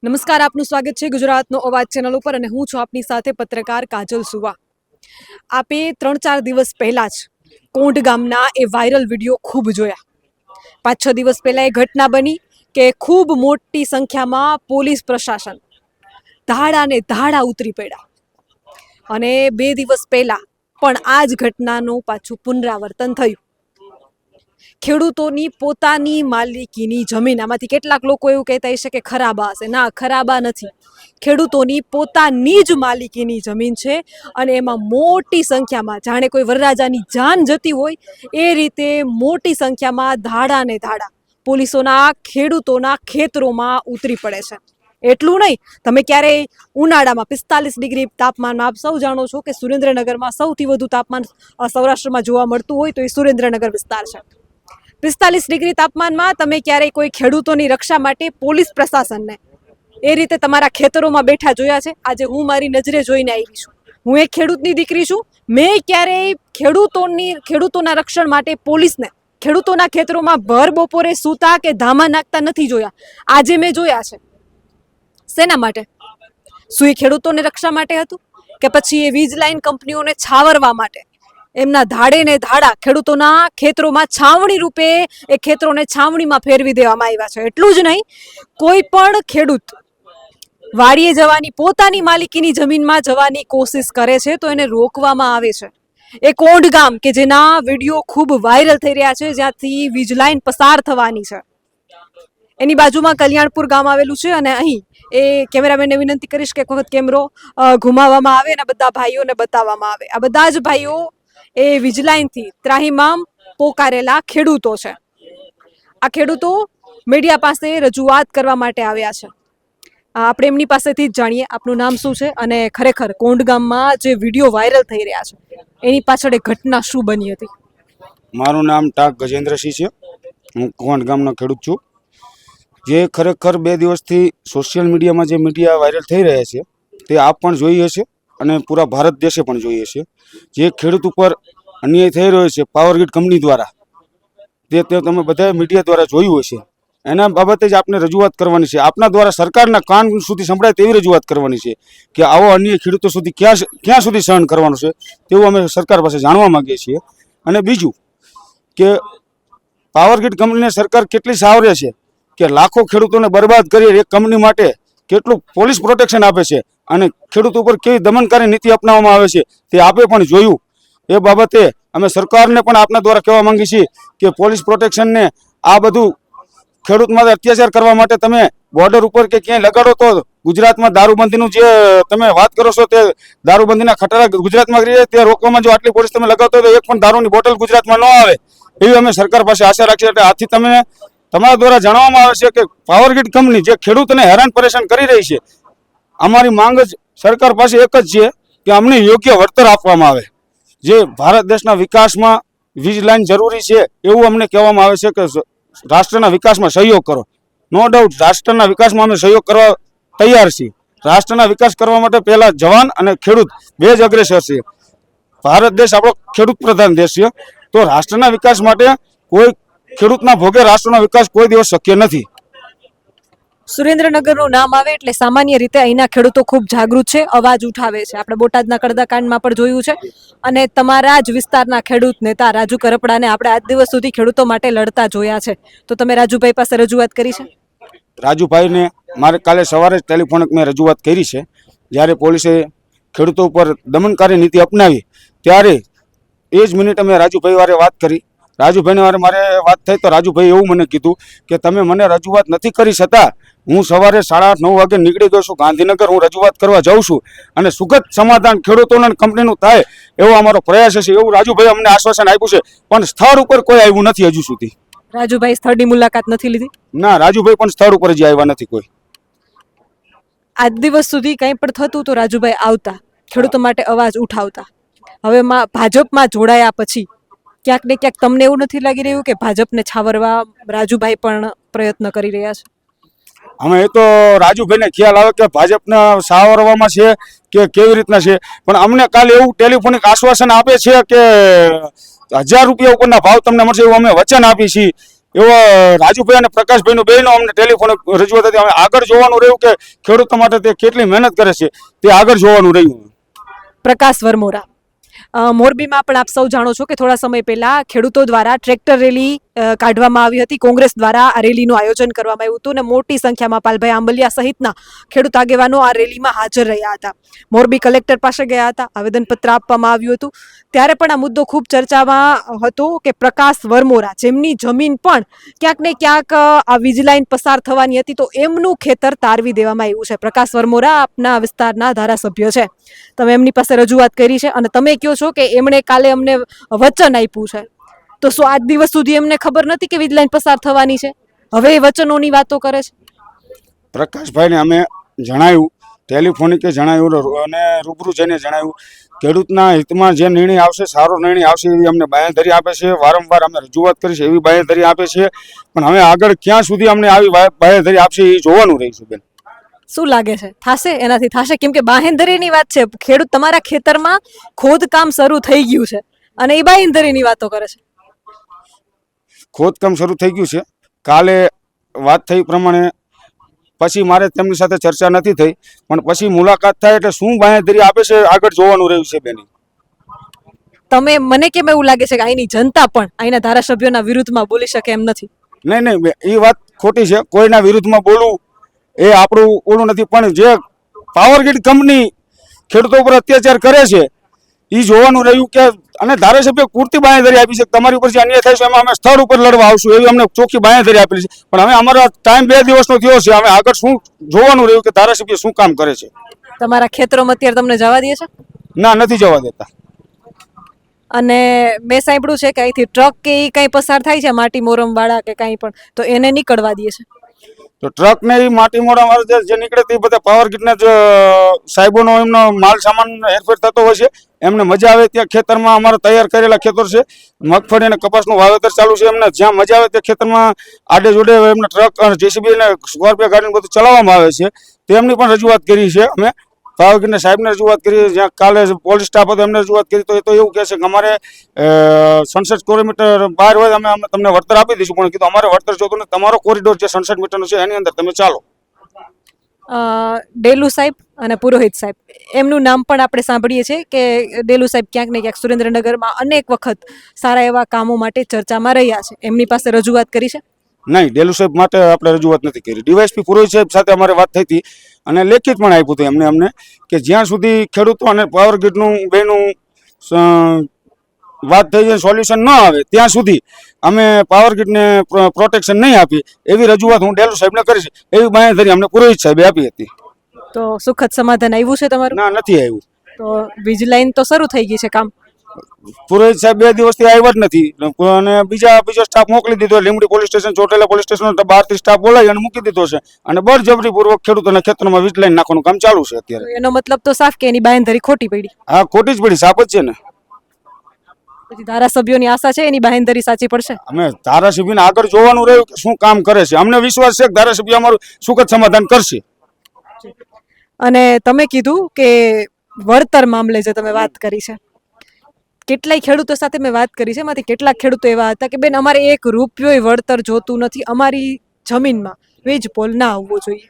નમસ્કાર, આપનું સ્વાગત છે ગુજરાતનો અવાજ ચેનલ ઉપર અને હું છું આપની સાથે પત્રકાર કાજલ સુવા. આપે 3-4 દિવસ પહેલા જ કોંઢ ગામના એ વાયરલ વિડીયો ખૂબ જોયા. 5-6 દિવસ પહેલા એ ઘટના બની કે ખૂબ મોટી સંખ્યામાં પોલીસ પ્રશાસન ધાડા ઉતરી પડ્યા અને 2 દિવસ પહેલા પણ આ જ ઘટનાનું પાછું પુનરાવર્તન થયું. ખેડૂતોની પોતાની માલિકીની જમીન, આમાંથી કેટલાક લોકો એવું કહેતા હશે કે ખરાબા હશે. ના, ખરાબા નથી. ખેડૂતોની પોતાની જ માલિકીની જમીન છે અને એમાં મોટી સંખ્યામાં, જાણે કોઈ વરરાજાની જાન જતી હોય એ રીતે મોટી સંખ્યામાં ધાડા પોલીસોના ખેડૂતોના ખેતરોમાં ઉતરી પડે છે. એટલું નહીં, તમે ક્યારેય ઉનાળામાં 45 ડિગ્રી તાપમાનમાં, આપ સૌ જાણો છો કે સુરેન્દ્રનગરમાં સૌથી વધુ તાપમાન સૌરાષ્ટ્રમાં જોવા મળતું હોય તો એ સુરેન્દ્રનગર વિસ્તાર છે. 45 ડિગ્રી તાપમાનમાં તમે ક્યારેય કોઈ ખેડૂતોની રક્ષા માટે પોલીસ પ્રશાસનને એ રીતે તમારા ખેતરોમાં બેઠા જોયા છે? આજે હું મારી નજરે જોઈને આવી છું. હું એક ખેડૂતની દીકરી છું. મેં ક્યારેય ખેડૂતોના રક્ષણ માટે પોલીસને ખેડૂતોના ખેતરોમાં ભર બપોરે સૂતા કે ધામા નાખતા નથી જોયા. આજે મેં જોયા છે. શેના માટે? શું એ ખેડૂતોને રક્ષા માટે હતું કે પછી એ વીજ લાઈન કંપનીઓને છાવરવા માટે? એમના ધાડા ખેડૂતોના ખેતરોમાં છાવણી રૂપે એ ખેતરોને છાવણીમાં ફેરવી દેવામાં આવ્યા છે. એટલું જ નહીં, કોઈ પણ ખેડૂત વાડીએ જવાની, પોતાની માલિકીની જમીનમાં જવાની કોશિશ કરે છે તો એને રોકવામાં આવે છે. એ કોંઢ ગામ કે જેના વિડીયો ખૂબ વાયરલ થઈ રહ્યા છે, જ્યાંથી વીજ લાઈન પસાર થવાની છે, એની બાજુમાં કલ્યાણપુર ગામ આવેલું છે અને અહીં એ કેમેરામેનને વિનંતી કરીશ કે એક વખત કેમેરો ઘુમાવવામાં આવે અને બધા ભાઈઓને બતાવવામાં આવે. આ બધા જ ભાઈઓ એ વીજ લાઈનથી ત્રાહિમામ પોકારેલા ખેડૂતો છે. આ ખેડૂતો મીડિયા પાસે રજૂઆત કરવા માટે આવ્યા છે. આપણે એમની પાસેથી જ જાણીએ આપનું નામ શું છે અને ખરેખર કોંઢ ગામમાં જે વિડીયો વાયરલ થઈ રહ્યા છે એની પાછળ એક ઘટના શું બની હતી? મારું નામ ટાક ગજેન્દ્રસિંહ છે. હું કોંઢ ગામનો ખેડૂત છું. જે ખરેખર 2 દિવસથી સોશિયલ મીડિયામાં જે મીડિયા વાયરલ થઈ રહ્યા છે તે આપ પણ જોઈ હશે અને પૂરા ભારત દેશે પણ જોઈ હશે. જે ખેડૂત ઉપર અન્યાય થઈ રહ્યો છે પાવરગ્રીડ કંપની દ્વારા, તે તમે બધા મીડિયા દ્વારા જોયું હશે. એના બાબતે જ આપને રજૂઆત કરવાની છે. આપના દ્વારા સરકારના કાન સુધી સંભળાય તેવી રજૂઆત કરવાની છે કે આવો અન્યાય ખેડૂતો સુધી ક્યાં સુધી સહન કરવાનો છે તેવું અમે સરકાર પાસે જાણવા માંગીએ છીએ. અને બીજું કે પાવરગ્રીડ કંપનીને સરકાર કેટલી સાવરે છે કે લાખો ખેડૂતોને બરબાદ કરી એક કંપની માટે કેટલું પોલીસ પ્રોટેક્શન આપે છે અને ખેડૂતો ઉપર કેવી દમનકારી નીતિ અપનાવવામાં આવે છે તે આપે પણ જોયું. એ બાબતે અમે સરકારને પણ આપના દ્વારા કહેવા માંગીએ છીએ કે પોલીસ પ્રોટેક્શનને આ બધું ખેડૂત માટે અત્યાચાર કરવા માટે તમે બોર્ડર ઉપર કે ક્યાંય લગાડો તો ગુજરાતમાં દારૂબંધીનું જે તમે વાત કરો છો તે દારૂબંધીના ખતરા ગુજરાતમાં કરીએ તે રોકવામાં જો આટલી પોલીસ તમે લગાવતો તો એક પણ દારૂની બોટલ ગુજરાતમાં ન આવે એવી અમે સરકાર પાસે આશા રાખીએ. એટલે આથી તમે તમારા દ્વારા જણાવવામાં આવે છે કે પાવરગ્રીડ કંપની જે ખેડૂતને હેરાન પરેશાન કરી રહી છે, અમારી માંગ જ સરકાર પાસે એક જ છે કે અમને યોગ્ય વળતર આપવામાં આવે. જે ભારત દેશના વિકાસમાં વીજ લાઈન જરૂરી છે એવું અમને કહેવામાં આવે છે કે રાષ્ટ્રના વિકાસમાં સહયોગ કરો. નો ડાઉટ રાષ્ટ્રના વિકાસમાં અમે સહયોગ કરવા તૈયાર છીએ. રાષ્ટ્રના વિકાસ કરવા માટે પહેલા જવાન અને ખેડૂત બે જ અગ્રેસર છે. ભારત દેશ આપણો ખેડૂત પ્રધાન દેશ છે, તો રાષ્ટ્રના વિકાસ માટે કોઈ ખેડૂતના ભોગે રાષ્ટ્રનો વિકાસ કોઈ દિવસ શક્ય નથી. સુરેન્દ્રનગરનું નામ આવે એટલે સામાન્ય રીતે અહીંના ખેડૂતો ખૂબ જાગૃત છે, અવાજ ઉઠાવે છે. આપણે બોટાદના કડદાકાંડમાં પણ જોયું છે અને તમારા જ વિસ્તારના ખેડૂત નેતા રાજુ કરપડાને આપણે આજ દિવસ સુધી ખેડૂતો માટે લડતા જોયા છે. તો તમે રાજુભાઈ પાસે રજૂઆત કરી છે? રાજુભાઈને મારે કાલે સવારે જ ટેલિફોનિક મેં રજૂઆત કરી છે. જ્યારે પોલીસે ખેડૂતો ઉપર દમનકારી નીતિ અપનાવી ત્યારે એ જ મિનિટે મેં રાજુભાઈ વારે વાત કરી. રાજુભાઈને વારે મારે વાત થઈ તો રાજુભાઈ એવું મને કીધું કે તમે મને રજૂઆત નથી કરી શકતા, હું સવારે 8:30-9 વાગે નીકળી ગયો છું ગાંધીનગર, હું રજૂઆત કરવા જાઉં છું અને સુખદ સમાધાન ખેડૂતોને કંપનીનું થાય એવો અમારો પ્રયાસ છે, એવું રાજુભાઈ અમને આશ્વાસન આપ્યું છે. પણ સ્થળ ઉપર કોઈ આવ્યું નથી હજુ સુધી. રાજુભાઈ સ્થળની મુલાકાત નથી લીધી? ના, રાજુભાઈ પણ સ્થળ ઉપર જ આવ્યા નથી કોઈ. આજ દિવસ સુધી કંઈ પણ થતું તો રાજુભાઈ આવતા, ખેડૂતો માટે અવાજ ઉઠાવતા. હવે ભાજપમાં જોડાયા પછી ક્યાંક ને ક્યાંક તમને એવું નથી લાગી રહ્યું કે ભાજપને છાવરવા રાજુભાઈ પણ પ્રયત્ન કરી રહ્યા છે? અમે એ તો રાજુભાઈને ખ્યાલ આવે કે ભાજપના સાવરવામાં છે કે કેવી રીતના છે, પણ અમને કાલે એવું ટેલિફોનિક આશ્વાસન આપે છે કે 1000 રૂપિયા ઉપરના ભાવ તમને મળશે એવું અમે વચન આપી છીએ. એવો રાજુભાઈ અને પ્રકાશભાઈનું બેયનો અમને ટેલિફોન રજૂઆત હતી. હવે આગળ જોવાનું રહ્યું કે ખેડૂતો માટે તે કેટલી મહેનત કરે છે તે આગળ જોવાનું રહ્યું. પ્રકાશ વરમોરા, મોરબીમાં પણ આપ સૌ જાણો છો કે થોડા સમય પહેલા ખેડૂતો દ્વારા ટ્રેક્ટર રેલી કાઢવામાં આવી હતી. કોંગ્રેસ દ્વારા આ રેલીનું આયોજન કરવામાં આવ્યું હતું અને મોટી સંખ્યામાં પાલભાઈ આંબલિયા સહિતના ખેડૂત આગેવાનો આ રેલીમાં હાજર રહ્યા હતા. મોરબી કલેક્ટર પાસે ગયા હતા, આવેદનપત્ર આપવામાં આવ્યું હતું. ત્યારે પણ આ મુદ્દો ખૂબ ચર્ચામાં હતો કે પ્રકાશ વરમોરા, જેમની જમીન પણ ક્યાંક ને ક્યાંક આ વીજ લાઈન પસાર થવાની હતી, તો એમનું ખેતર તારવી દેવામાં આવ્યું છે. પ્રકાશ વરમોરા આપના વિસ્તારના ધારાસભ્ય છે, તમે એમની પાસે રજૂઆત કરી છે અને તમે કહો છો કે એમણે કાલે અમને વચન આપ્યું છે, તો શું આજ દિવસ સુધી એમને ખબર નથી કે વીજ લાઈન પસાર થવાની છે? હવે એ વચનોની વાતો કરે છે. પ્રકાશભાઈને અમે જણાવ્યું, ટેલિફોનિકે જણાવ્યું અને રૂબરૂ જઈને જણાવ્યું. ખેડૂતના હિતમાં જે નિર્ણય આવશે, સારો નિર્ણય આવશે એવી અમને બાંહેધરી આપે છે. વારંવાર અમે રજૂઆત કરી છે એવી બાંહેધરી આપે છે. પણ હવે આગળ ક્યાં સુધી અમને આવી બાંહેધરી આપશે એ જોવાનું રહીશું બેન. શું લાગે છે, થશે? એનાથી થશે? કેમ કે બાંહેધરીની વાત છે. ખેડૂત તમારા ખેતરમાં ખોદકામ શરૂ થઈ ગયું છે અને એ બાંહેધરીની વાતો કરે છે. ખોદકામ શરૂ થઈ ગયું છે. કાલે વાત થઈ પ્રમાણે પછી મારે તેમની સાથે ચર્ચા નથી થઈ, પણ પછી મુલાકાત થાય એટલે શું બાંહેધરી આપે છે આગળ જોવાનું રહ્યું છે બેન. તમે, મને કેમ એવું લાગે છે કે અહીંની જનતા પણ અહીંના ધારાસભ્યોના વિરુદ્ધમાં બોલી શકે એમ નથી? નહીં એ વાત ખોટી છે. કોઈના વિરુદ્ધમાં બોલવું એ આપણું ઓલું નથી, પણ જે પાવર ગ્રીડ કંપની ખેડૂતો ઉપર અત્યાચાર કરે છે એ જોવાનું રહ્યું કે, અને ધારાસભ્ય પૂરતી બાંહેધરી આપી છે તમારી ઉપર જે અન્યાય થાય છે એમાં અમે સ્થળ ઉપર લડવા આવશું એવી અમને ચોખ્ખી બાંહેધરી આપેલી છે. પણ હવે અમારો ટાઈમ 2 દિવસનો થયો છે, હવે આગળ શું જોવાનું રહ્યું કે ધારાસભ્ય શું કામ કરે છે. તમારા ખેતરોમાં અત્યારે તમને જવા દે છે? ના, નથી જવા દેતા. અને મેં સાંભળ્યું છે કે અહીંથી ટ્રક કે એ કંઈ પસાર થાય છે, માટી મોરમ વાળા કે કાંઈ પણ, તો એને નીકળવા દે છે? તો ટ્રક ને એ માટી મોડા વાળા જે નીકળે તે બધા પાવર ગ્રીડના જ સાહેબોનો એમનો માલ સામાન હેરફેર થતો હોય છે. એમને મજા આવે ત્યાં ખેતરમાં, અમારા તૈયાર કરેલા ખેતર છે, મગફળી અને કપાસનું વાવેતર ચાલુ છે. એમને જ્યાં મજા આવે તે ખેતરમાં આડે જોડે એમને ટ્રક અને જેસીબી અને સ્કોર્પિયો ગાડીને બધું ચલાવવામાં આવે છે. તેમની પણ રજૂઆત કરી છે અમે. પાવર ગ્રીડના સાહેબને રજૂઆત કરી, જ્યાં કાલે પોલીસ સ્ટાફ હતો એમને રજૂઆત કરી, તો એ તો એવું કહે છે કે અમારે 67 કિલોમીટર બહાર હોય અમે તમને વળતર આપી દઈશું. પણ કીધું અમારે વળતર જોતું ને, તમારો કોરિડોર જે 67 મીટરનો છે એની અંદર તમે ચાલો. ડેલુ સાહેબ અને પુરોહિત સાહેબ, એમનું નામ પણ આપણે સાંભળીએ છીએ કે ડેલુ સાહેબ ક્યાંક ને ક્યાંક સુરેન્દ્રનગરમાં અનેક વખત સારા એવા કામો માટે ચર્ચામાં રહ્યા છે. એમની પાસે રજૂઆત કરી છે? નહીં, ડેલુ સાહેબ માટે આપણે રજૂઆત નથી કરી. ડીવાયએસપી પુરોહિત સાહેબ સાથે અમારે વાત થઈ હતી અને લેખિત પણ આપ્યું હતું એમને કે જ્યાં સુધી ખેડૂતો અને પાવર ગ્રીડનું બેનું વાત થઈ જાય, સોલ્યુશન ન આવે ત્યાં સુધી અમે પાવર ગ્રીડને પ્રોટેક્શન નહીં આપી એવી રજૂઆત હું ડેલુ સાહેબને કરીશ. એવી બાંહેધરી અમને પુરોહિત સાહેબે આપી હતી. તો સુખદ સમાધાન આવ્યું છે તમારું? ના, નથી આવ્યું. તો વીજ લાઈન તો શરૂ થઈ ગઈ છે, કામ? પુરોહિત સાહેબ 2 દિવસથી આવ્યા જ નથી અને બીજો સ્ટાફ મોકલી દીધો. Limbdi police station, Chotila police station બહારથી સ્ટાફ બોલાવી અને મૂકી દીધો છે અને બળજબરીપૂર્વક ખેડૂતોના ખેતરમાં વીજ લાઈન નાખવાનું કામ ચાલુ છે અત્યારે. એનો મતલબ તો સાફ કે એની બાંહેધરી ખોટી પડી? હા, ખોટી જ પડી, સાપ જ છે ને. પછી ધારાસભ્યોની આશા છે એની બાંહેધરી સાચી પડશે? અમે ધારાસભ્યને આગળ જોવાનું રહ્યું કે શું કામ કરે છે. અમને વિશ્વાસ છે કે ધારાસભ્ય અમારું સુખદ સમાધાન કરશે. અને તમે કીધું કે વળતર મામલે જે તમે વાત કરી છે, કેટલાય ખેડૂતો સાથે મેં વાત કરી છે, એમાંથી કેટલાક ખેડૂતો એવા હતા કે બેન અમારે 1 રૂપિયો વળતર જોતું નથી, અમારી જમીનમાં વીજ પોલ ના આવવો જોઈએ.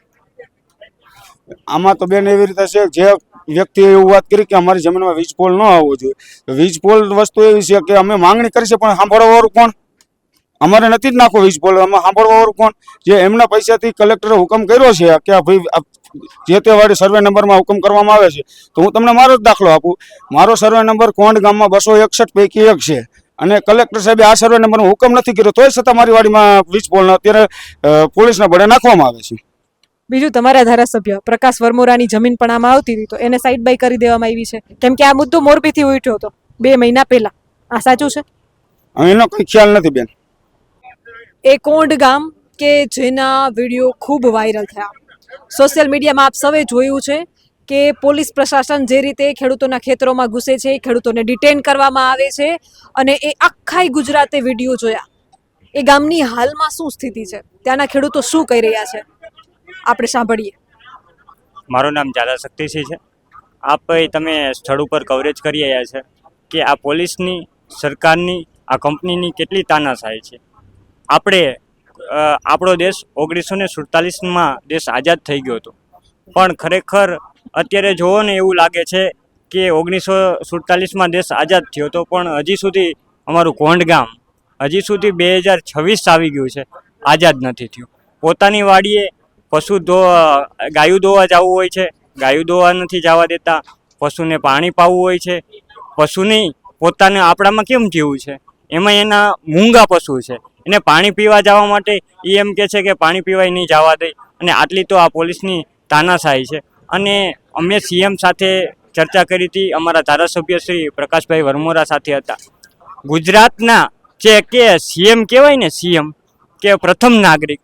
આમાં તો બેન એવી રીતે છે, જે વ્યક્તિએ એવું વાત કરી કે અમારી જમીનમાં વીજ પોલ ન આવવો જોઈએ. વીજ પોલ વસ્તુ એવી છે કે અમે માંગણી કરી છે, પણ સાંભળવાવાળું કોણ? અમારે નથી જ નાખવો વીજ પોલ, અમે સાંભળવાવાળું કોણ? જે એમના પૈસાથી કલેક્ટરે હુકમ કર્યો છે કે ભાઈ જે તે વાળી સર્વે નંબરમાં હુકમ કરવામાં આવે છે, તો હું તમને મારો જ દાખલો આપું. મારો સર્વે નંબર કોંડ ગામમાં 261 પૈકી 1 છે અને કલેક્ટર સાહેબે આ સર્વે નંબરનો હુકમ નથી કર્યો, તોય છતાં મારી વાડીમાં વીજ પોલ અત્યારે પોલીસના બળે નાખવામાં આવે છે. બીજું, તમારા ધારાસભ્ય પ્રકાશ વરમોરાની જમીન પણ આમાં આવતી હતી, તો એને સાઈડ બાય કરી દેવામાં આવી છે, કેમ કે આ મુદ્દો મોરબીથી ઉઠ્યો હતો 2 મહિના પહેલા. આ સાચું છે? એનો કોઈ ખ્યાલ નથી બેન. એ કોંડ ગામ કે જેના વિડીયો ખૂબ વાયરલ થયા, સોશિયલ મીડિયામાં આપ સૌએ જોયું છે કે પોલીસ પ્રશાસન જે રીતે ખેડૂતોના ખેતરોમાં ઘૂસે છે, ખેડૂતોને ડિટેન કરવામાં આવે છે, અને એ આખાય ગુજરાતે વિડીયો જોયા. એ ગામની હાલમાં શું સ્થિતિ છે, ત્યાંના ખેડૂતો શું કહી રહ્યા છે, આપણે સાંભળીએ. મારું નામ ઝાલા શક્તિસિંહ છે. તમે સ્થળ ઉપર કવરેજ કરી રહ્યા છે કે આ પોલીસની, સરકારની, આ કંપનીની કેટલી તાનાશાહી છે. આપણે આપણો દેશ 1947માં દેશ આઝાદ થઈ ગયો હતો, પણ ખરેખર અત્યારે જોવો ને એવું લાગે છે કે 1947માં દેશ આઝાદ થયો હતો, પણ હજી સુધી અમારું કોંઢ ગામ હજી સુધી 2026 આવી ગયું છે, આઝાદ નથી થયું. પોતાની વાડીએ ગાયું દોવા જવું હોય છે, ગાયું દોવા નથી જવા દેતા. પશુને પાણી પાવું હોય છે, પશુની પોતાને આપણામાં કેમ જીવવું છે, એમાં એના મૂંગા પશુ છે, એને પાણી પીવા જવા માટે એ એમ કહે છે કે પાણી પીવાય નહીં જવા દે. અને આટલી તો આ પોલીસની તાનાશાહી છે. અને અમે સીએમ સાથે ચર્ચા કરી હતી, અમારા ધારાસભ્ય શ્રી પ્રકાશભાઈ વરમોરા સાથે હતા. ગુજરાતના જે કે સીએમ કહેવાય ને, સીએમ કે પ્રથમ નાગરિક,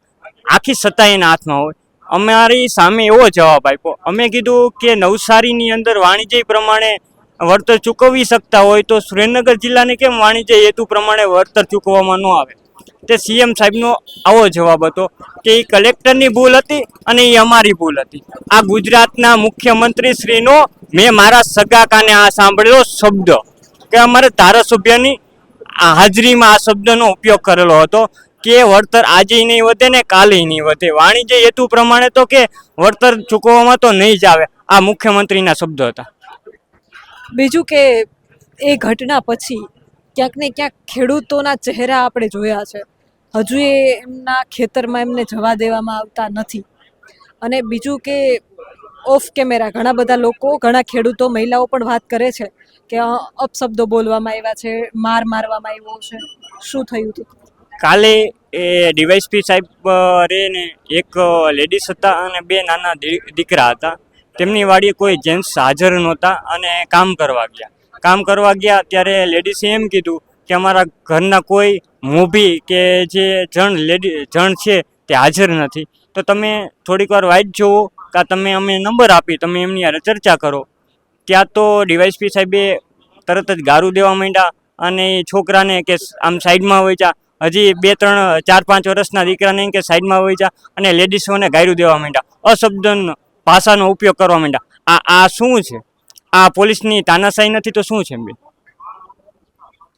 આખી સત્તા એના હાથમાં હોય. અમારી સામે એવો જવાબ આપ્યો. અમે કીધું કે નવસારીની અંદર વાણિજ્ય પ્રમાણે વળતર ચૂકવી શકતા હોય તો સુરેન્દ્રનગર જિલ્લાને કેમ વાણિજ્ય હેતુ પ્રમાણે વળતર ચૂકવવામાં ન આવે? તે સીએમ સાહેબનો આવો જવાબ હતો કે એ કલેક્ટરની ભૂલ હતી અને એ અમારી ભૂલ હતી. આ ગુજરાતના મુખ્યમંત્રી શ્રીનો મેં મારા સગા કાને આ સાંભળેલો શબ્દ કે અમારે ધારાસભ્યની હાજરીમાં આ શબ્દનો ઉપયોગ કરેલો હતો કે વળતર આજે નહીં વધે ને કાલે નહીં વધે. વાણિજ્ય હેતુ પ્રમાણે તો કે વળતર ચૂકવવામાં તો નહીં જ આવે. આ મુખ્યમંત્રીના શબ્દો હતા. બીજું કે એ ઘટના પછી ક્યાંક ને ક્યાંક ખેડૂતોના ચહેરા આપણે જોયા છે, હજુ એ એમના ખેતરમાં એમને જવા દેવામાં આવતા નથી. અને બીજું કે ઓફ કેમેરા ઘણા બધા લોકો, ઘણા ખેડૂતો, મહિલાઓ પણ વાત કરે છે કે અપશબ્દો બોલવામાં આવ્યા છે, મારવામાં આવ્યો છે. શું થયું હતું કાલે? એ ડીવાયસપી સાહેબ રે ને એક લેડીઝ હતા અને બે નાના દીકરા હતા. તેમની વાડીએ કોઈ જેન્ટ્સ હાજર નહોતા અને કામ કરવા ગયા ત્યારે લેડીઝે એમ કીધું કે અમારા ઘરના કોઈ મોભી કે જે જણ છે તે હાજર નથી, તો તમે થોડીક વાર વાઇટ જોવો કાં તમે અમે નંબર આપી, તમે એમની હારે ચર્ચા કરો. ત્યાં તો ડીવાયસપી સાહેબે તરત જ ગારું દેવા માંડ્યા અને એ છોકરાને કે આમ સાઈડમાં વહી જા, હજી 2, 3, 4, 5 વર્ષના દીકરાને કે સાઈડમાં વહી જા, અને લેડીઝોને ગાયરું દેવા માંડ્યા, અશબ્દ ભાષાનો ઉપયોગ કરવા માંડ્યા. આ શું છે? આ પોલીસની તાનાશાહી નથી તો શું છે બેન?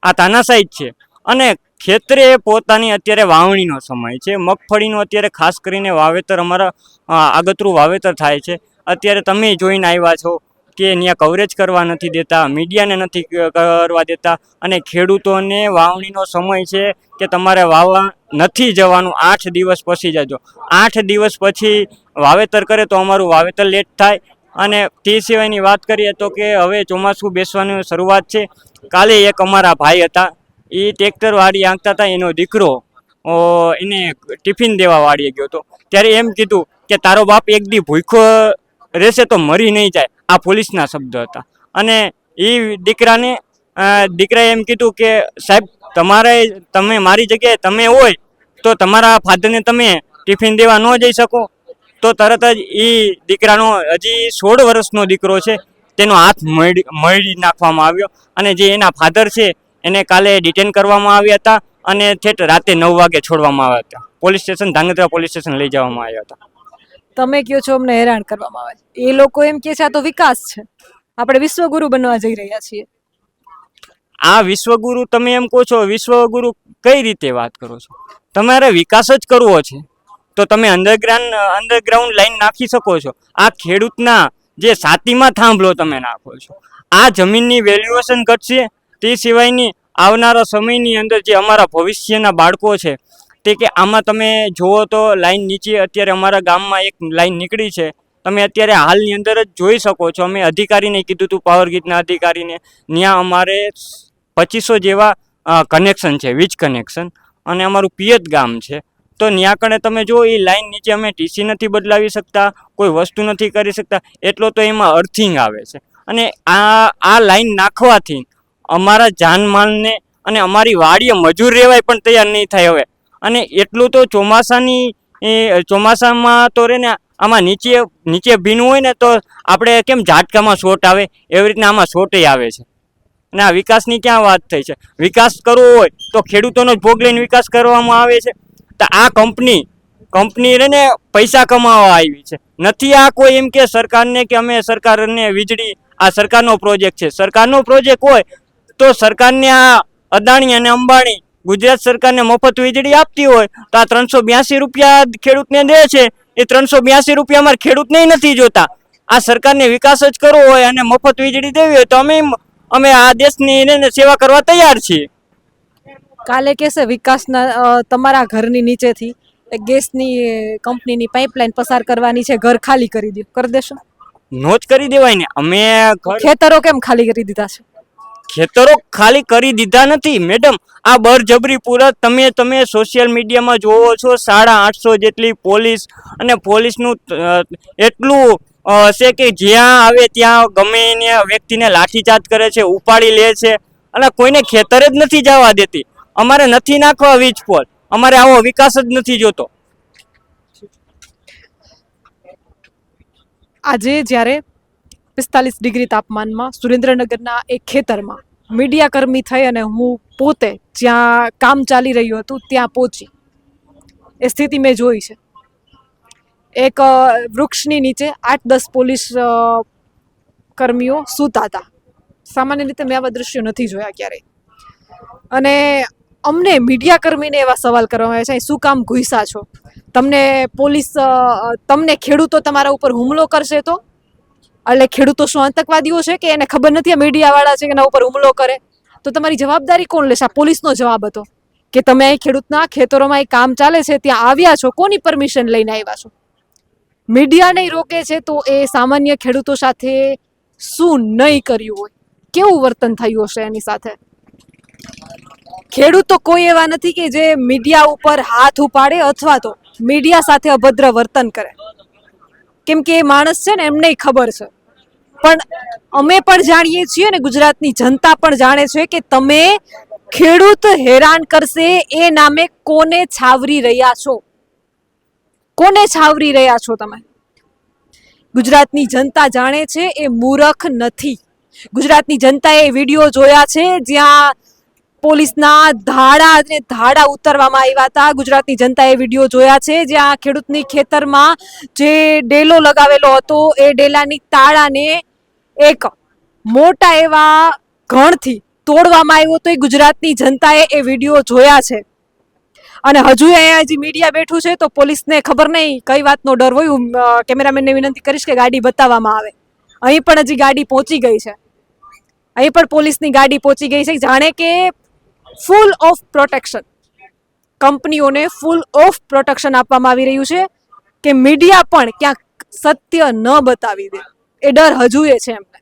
આ તાનાશાહી જ છે. અને ખેતરે પોતાની અત્યારે વાવણીનો સમય છે, મગફળીનું અત્યારે ખાસ કરીને વાવેતર, અમારા આગતરું વાવેતર થાય છે. અત્યારે તમે જોઈને આવ્યા છો કે ત્યાં કવરેજ કરવા નથી દેતા, મીડિયાને નથી કરવા દેતા, અને ખેડૂતોને વાવણીનો સમય છે કે તમારે વાવવા નથી જવાનું, 8 દિવસ પછી જજો. 8 દિવસ પછી વાવેતર કરે તો અમારું વાવેતર લેટ થાય. અને તે સિવાયની વાત કરીએ તો કે હવે ચોમાસું બેસવાની શરૂઆત છે. કાલે એક અમારા ભાઈ હતા, એ ટ્રેક્ટર વાડી આંકતા હતા, એનો દીકરો એને ટિફિન દેવા વાડીએ ગયો હતો. ત્યારે એમ કીધું કે તારો બાપ એક દી ભૂખો રહેશે તો મરી નહીં જાય. આ પોલીસના શબ્દ હતા. અને એ દીકરાએ એમ કીધું કે સાહેબ તમે મારી જગ્યાએ તમે હોય તો તમારા ફાધરને તમે ટિફિન દેવા ન જઈ શકો? તો તરત જ એ દીકરાનો, હજી 16 વર્ષનો દીકરો છે, તેનો હાથ મળી નાખવામાં આવ્યો. અને જે એના ફાધર છે એને કાલે ડિટેન કરવામાં આવ્યા હતા અને ઠેઠ રાતે 9 વાગે છોડવામાં આવ્યા હતા. Police station, Dhrangadhra police station લઈ જવામાં આવ્યા હતા. તમે કહો છો અમને હેરાન કરવામાં આવે છે, એ લોકો એમ કહે છે આ તો વિકાસ છે, આપણે વિશ્વગુરુ બનવા જઈ રહ્યા છીએ. આ વિશ્વગુરુ તમે એમ કહો છો, વિશ્વગુરુ કઈ રીતે વાત કરો છો? તમારે વિકાસ જ કરવો છે તો તમે અંડરગ્રાઉન્ડ લાઈન નાખી શકો છો. આ ખેડૂતના જે છાતીમાં થાંભલો તમે નાખો છો. આ જમીનની વેલ્યુએશન ઘટશે. તે સિવાયની આવનારા સમયની અંદર જે અમારા ભવિષ્યના બાળકો છે તે કે આમાં તમે જુઓ તો લાઈન નીચે અત્યારે અમારા ગામમાં એક લાઈન નીકળી છે. તમે અત્યારે હાલની અંદર જ જોઈ શકો છો. અમે અધિકારીને કીધું હતું, પાવર ગ્રીડના અધિકારીને, ત્યાં અમારે 2500 જેવા કનેક્શન છે, વીજ કનેક્શન, અને અમારું પિયત ગામ છે. તો ત્યાં કણે તમે જો એ લાઈન નીચે અમે ટીસી નથી બદલાવી શકતા, કોઈ વસ્તુ નથી કરી શકતા, એટલો તો એમાં અર્થિંગ આવે છે. અને આ લાઈન નાખવાથી અમારા જાનમાલને અને અમારી વાડીએ મજૂર રહેવાય પણ તૈયાર નહીં થાય હવે. અને એટલું તો ચોમાસામાં તો રે ને આમાં નીચે ભીનું હોય ને તો આપણે કેમ ઝાટકામાં શોટ આવે એવી રીતના આમાં શોટે આવે છે. અને આ વિકાસની ક્યાં વાત થઈ છે? વિકાસ કરવો હોય તો ખેડૂતોનો જ ભોગ લઈને વિકાસ કરવામાં આવે છે. તો આ કંપની રે ને પૈસા કમાવા આવી છે, નથી આ કોઈ એમ કે સરકારને કે અમે સરકારને વીજળી, આ સરકારનો પ્રોજેક્ટ છે. સરકારનો પ્રોજેક્ટ હોય તો સરકારને આ અદાણી અને અંબાણી ગુજરાત સરકારને મફત વીજળી આપતી હોય તો આ 382 રૂપિયા ખેડૂતને દે છે, એ 382 રૂપિયા અમારે ખેડૂતને નથી જોતા. આ સરકારને વિકાસ જ કરવો હોય અને મફત વીજળી દેવી હોય તો અમે આ દેશની સેવા કરવા તૈયાર છીએ. કાલે કહેશે વિકાસના તમારા ઘરની નીચેથી એક ગેસની કંપનીની પાઇપલાઇન પસાર કરવાની છે, ઘર ખાલી કરી દો, કરી દેશો? નો જ કરી દેવાય ને. અમે ખેતરો કેમ ખાલી કરી દીધા છે? ખેતરો ખાલી કરી દીધા નથી મેડમ, આ બળજબરીપૂર્વક તમે સોશિયલ મીડિયામાં જોવો છો. 850 જેટલી પોલીસ અને પોલીસનું એટલું છે કે જ્યાં આવે ત્યાં ગમે એને વ્યક્તિને લાઠીચાર્જ કરે છે, ઉપાડી લે છે અને કોઈને ખેતરે જ નથી જવા દેતી. અમારે નથી નાખવા વીજ પોલ, અમારે આવો વિકાસ જ નથી જોતો. આજે જ્યારે 45 ડિગ્રી તાપમાનમાં સુરેન્દ્રનગરના એક ખેતરમાં મીડિયાકર્મી થઈ અને હું પોતે જ્યાં કામ ચાલી રહ્યું હતું ત્યાં પહોંચી, એ સ્થિતિ મેં જોઈ છે. એક વૃક્ષની નીચે 8-10 પોલીસ કર્મીઓ સૂતા હતા. સામાન્ય રીતે મેં આવા દ્રશ્યો નથી જોયા ક્યારેય. અને અમને મીડિયાકર્મીને એવા સવાલ કરવામાં આવે છે, શું કામ ઘૂસ્યા છો? તમને ખેડૂતો તમારા ઉપર હુમલો કરશે તો? એટલે ખેડૂતો શું આતંકવાદીઓ છે કે એને ખબર નથી આ મીડિયાવાળા છે કે એના ઉપર હુમલો કરે? તો તમારી જવાબદારી કોણ લેશે? આ પોલીસનો જવાબ હતો કે તમે અહીં ખેડૂતના ખેતરોમાં અહીં કામ ચાલે છે ત્યાં આવ્યા છો, કોની પરમિશન લઈને આવ્યા છો? મીડિયા નહીં રોકે છે તો એ સામાન્ય ખેડૂતો સાથે શું નહીં કર્યું હોય, કેવું વર્તન થયું હશે એની સાથે? ખેડૂતો કોઈ એવા નથી કે જે મીડિયા ઉપર હાથ ઉપાડે અથવા તો મીડિયા સાથે અભદ્ર વર્તન કરે, કેમ કે એ માણસ છે ને એમને ખબર છે. પણ અમે પણ જાણીએ છીએ ને ગુજરાતની જનતા પણ જાણે છે કે તમે ખેડૂત હેરાન કરશે એ નામે કોને છાવરી રહ્યા છો? કોને છાવરી રહ્યા છો તમે? ગુજરાતની જનતા જાણે છે, એ મૂર્ખ નથી. ગુજરાતની જનતાએ વિડીયો જોયા છે જ્યાં પોલીસના ધાડા ઉતરવામાં આવ્યા હતા. ગુજરાતની જનતાએ વિડીયો જોયા છે જ્યાં ખેડૂતની ખેતરમાં જે ડેલો લગાવેલો હતો એ ડેલાની તાળાને એક મોટા એવા ઘણથી તોડવામાં આવ્યો હતો. એ ગુજરાતની જનતાએ એ વિડીયો જોયા છે. અને હજુ અહીંયા જે મીડિયા બેઠું છે તો પોલીસને ખબર નહીં કઈ વાતનો ડર હોય. હું કેમેરામેનને વિનંતી કરીશ કે ગાડી બતાવવામાં આવે. અહીં પણ હજી ગાડી પહોંચી ગઈ છે, અહીં પણ પોલીસની ગાડી પહોંચી ગઈ છે. જાણે કે ફૂલ ઓફ પ્રોટેક્શન, કંપનીઓને ફૂલ ઓફ પ્રોટેક્શન આપવામાં આવી રહ્યું છે કે મીડિયા પણ ક્યાંક સત્ય ન બતાવી દે. એ ડર હજુ એ છે એમને,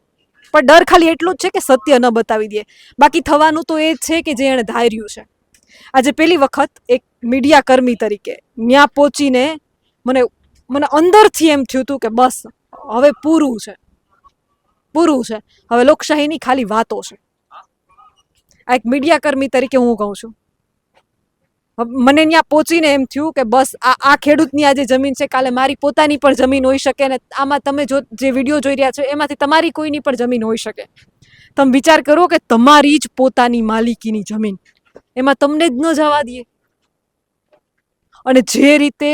પણ ડર ખાલી એટલું જ છે કે સત્ય ન બતાવી દે. બાકી થવાનું તો એ જ છે કે જે એણે ધાર્યું છે. આજે પહેલી વખત એક મીડિયા કર્મી તરીકે ત્યાં પહોંચીને મને અંદરથી એમ થયું હતું કે બસ હવે પૂરું છે, હવે લોકશાહીની ખાલી વાતો છે. આ એક મીડિયા કર્મી તરીકે હું કહું છું. મને ત્યાં પહોંચીને એમ થયું કે બસ આ ખેડૂતની આ જે જમીન છે કાલે મારી પોતાની પણ જમીન હોઈ શકે ને આમાં તમે જે વિડીયો જોઈ રહ્યા છો એમાંથી તમારી કોઈની પણ જમીન હોઈ શકે. તમે વિચાર કરો કે તમારી જ પોતાની માલિકીની જમીન, એમાં તમને જ ન જવા દે. અને જે રીતે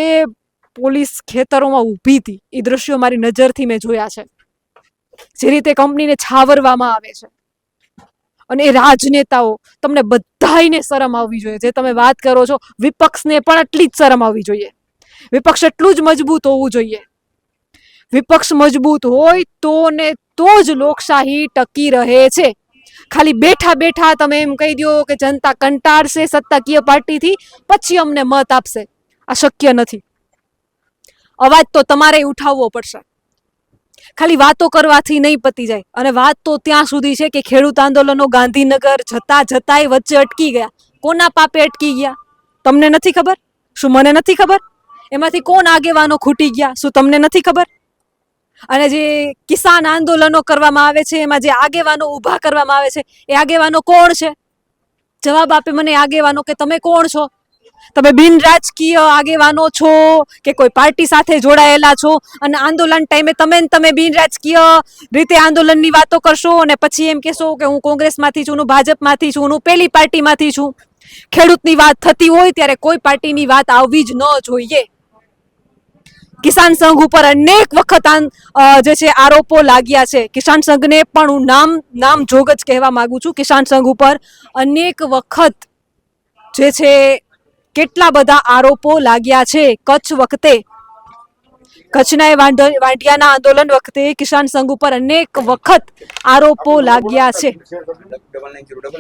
પોલીસ ખેતરોમાં ઊભી હતી એ દ્રશ્યો મારી નજરથી મેં જોયા છે. જે રીતે કંપનીને છાવરવામાં આવે છે અને એ રાજનેતાઓ, તમને બધાયને શરમ આવવી જોઈએ. જે તમે વાત કરો છો વિપક્ષને પણ એટલી જ શરમ આવવી જોઈએ. વિપક્ષ એટલું જ મજબૂત હોવું જોઈએ. વિપક્ષ મજબૂત હોય તો જ લોકશાહી ટકી રહે છે. ખાલી બેઠા બેઠા તમે એમ કહી દો કે જનતા કંટાળશે સત્તાકીય પાર્ટીથી પછી અમને મત આપશે, આ શક્ય નથી. અવાજ તો તમારે ઉઠાવવો પડશે. ખાલી વાતો કરવાથી નહીં પતી જાય. અને વાત તો ત્યાં સુધી છે કે ખેડૂત આંદોલનો ગાંધીનગર જતાંય વચ્ચે અટકી ગયા. કોના પાપે અટકી ગયા તમને નથી ખબર? શું મને નથી ખબર? એમાંથી કોણ આગેવાનો ખૂટી ગયા શું તમને નથી ખબર? અને જે કિસાન આંદોલનો કરવામાં આવે છે એમાં જે આગેવાનો ઊભા કરવામાં આવે છે એ આગેવાનો કોણ છે? જવાબ આપે મને આગેવાનો કે તમે કોણ છો? તમે બિન રાજકીય આગેવાનો છો કે કોઈ પાર્ટી સાથે જોડાયેલા છો? અને આંદોલન ટાઈમે તમે બિન રાજકીય રીતે આંદોલનની વાતો કરશો અને પછી એમ કહેશો કે હું કોંગ્રેસમાંથી છું, હું ભાજપમાંથી છું, હું પેલી પાર્ટીમાંથી છું. ખેડૂતની વાત થતી હોય ત્યારે કોઈ પાર્ટીની વાત આવવી જ ન જોઈએ. કિસાન સંઘ ઉપર અનેક વખત જે છે આરોપો લાગ્યા છે. કિસાન સંઘને પણ હું નામ જોગ જ કહેવા માંગુ છું. કિસાન સંઘ ઉપર અનેક વખત જે છે કેટલા બધા આરોપો લાગ્યા છે કચ્છ વખતે, કચ્છના એ વાંઢિયાના આંદોલન વખતે કિસાન સંઘ ઉપર અનેક વખત આરોપો લાગ્યા છે.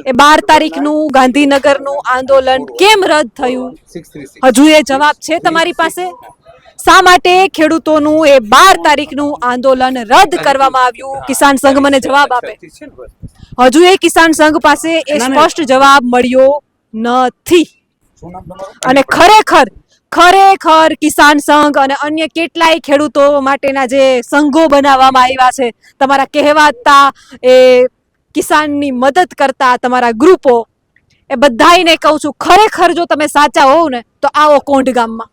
એ 12 તારીખનું ગાંધીનગરનું આંદોલન કેમ રદ થયું? હજુ એ જવાબ છે તમારી પાસે? શા માટે ખેડૂતોનું એ 12 તારીખનું આંદોલન રદ કરવામાં આવ્યું? કિસાન સંઘ મને જવાબ આપે. હજુ એ કિસાન સંઘ પાસે એ સ્પષ્ટ જવાબ મળ્યો નથી. અને ખરેખર કિસાન સંઘ અને અન્ય કેટલાય ખેડૂતો માટેના જે સંઘો બનાવવામાં આવ્યા છે, તમારા કહેવાતા એ કિસાનની મદદ કરતા તમારા ગ્રુપો, એ બધાયને કહું છું, ખરેખર જો તમે સાચા હોવ ને તો આવો કોંઢ ગામમાં.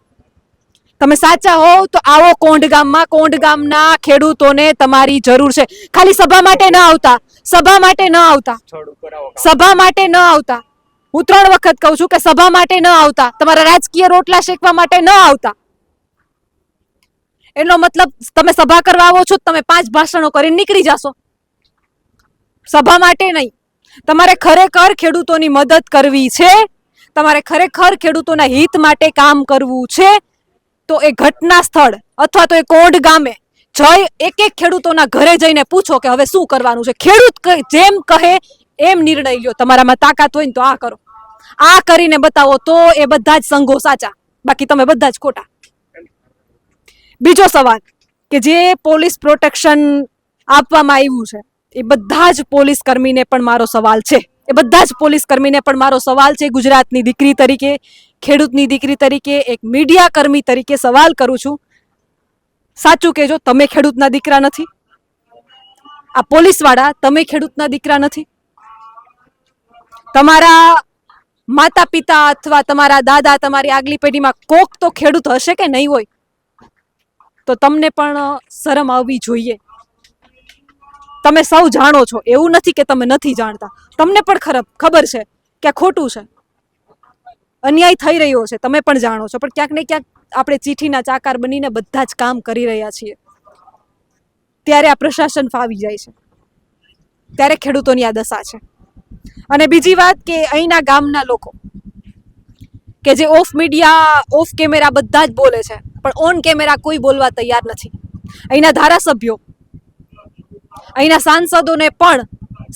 તમે સાચા હોવ તો આવો કોંઢ ગામમાં. કોંઢ ગામના ખેડૂતોને તમારી જરૂર છે. ખાલી સભા માટે ન આવતા, સભા માટે ન આવતા, સભા માટે ન આવતા. હું 3 વખત કહું છું કે સભા માટે ન આવતા, તમારા રાજકીય રોટલા શેકવા માટે ન આવતા. એનો મતલબ તમે સભા કરવા આવો છો, તમે 5 ભાષણો કરીને નીકળી જશો. સભા માટે નહીં. તમારે ખરેખર ખેડૂતોની મદદ કરવી છે, તમારે ખરેખર ખેડૂતોના હિત માટે કામ કરવું છે, તો એ ઘટના સ્થળ અથવા તો એ કોંઢ ગામે જઈ એક ખેડૂતોના ઘરે જઈને પૂછો કે હવે શું કરવાનું છે. ખેડૂત જેમ કહે એમ નિર્ણય લ્યો. તમારામાં તાકાત હોય ને તો આ કરો, આ કરીને બતાવો, તો એ બધા જ સંઘો સાચા, બાકી તમે બધા જ ખોટા. બીજો સવાલ કે જે પોલીસ પ્રોટેક્શન આપવામાં આવ્યું છે, એ બધા જ પોલીસ કર્મીને પણ મારો સવાલ છે. એ બધા જ પોલીસ કર્મીને પણ મારો સવાલ છે. ગુજરાતની દીકરી તરીકે, ખેડૂતની દીકરી તરીકે, એક મીડિયા કર્મી તરીકે સવાલ કરું છું, સાચું કહેજો, તમે ખેડૂતના દીકરા નથી? આ પોલીસવાળા, તમે ખેડૂતના દીકરા નથી? તમારા માતા પિતા અથવા તમારા દાદા, તમારી આગલી પેઢીમાં કોક તો ખેડૂત હશે કે નહીં હોય? તો તમને પણ શરમ આવવી જોઈએ. તમે સૌ જાણો છો, એવું નથી કે તમે નથી જાણતા. તમને પણ ખબર છે કે આ ખોટું છે, અન્યાય થઈ રહ્યો છે, તમે પણ જાણો છો. પણ ક્યાંક ને ક્યાંક આપણે ચીઠીના ચાકાર બનીને બધા જ કામ કરી રહ્યા છીએ. ત્યારે આ પ્રશાસન ફાવી જાય છે, ત્યારે ખેડૂતોની આ દશા છે. અને બીજી વાત કે અહીંના ગામના લોકો કે જે ઓફ કેમેરા બધા જ બોલે છે, પણ ઓન કેમેરા કોઈ બોલવા તૈયાર નથી. અહીંના ધારાસભ્યો, અહીંના સાંસદોને પણ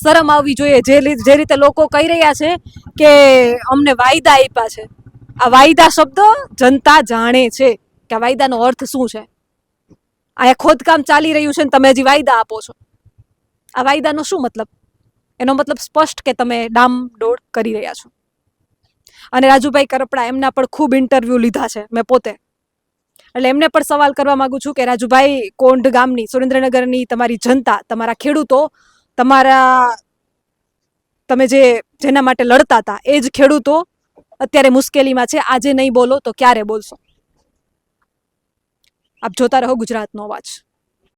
શરમ આવવી જોઈએ. જે રીતે લોકો કહી રહ્યા છે કે અમને વાયદા આપ્યા છે, આ વાયદા શબ્દ જનતા જાણે છે કે આ વાયદાનો અર્થ શું છે. અહીંયા ખોદકામ ચાલી રહ્યું છે ને તમે હજી વાયદા આપો છો. આ વાયદાનો શું મતલબ? એનો મતલબ સ્પષ્ટ કે તમે ડામડોળ કરી રહ્યા છો. અને રાજુભાઈ કરપડા, એમના પણ ખૂબ ઇન્ટરવ્યૂ લીધા છે મેં પોતે, એટલે એમને પણ સવાલ કરવા માંગુ છું કે રાજુભાઈ, કોંઢ ગામની, સુરેન્દ્રનગરની તમારી જનતા, તમારા ખેડૂતો, તમે જેના માટે લડતા હતા એ જ ખેડૂતો અત્યારે મુશ્કેલીમાં છે. આજે નહીં બોલો તો ક્યારે બોલશો? આપ જોતા રહો ગુજરાતનો અવાજ.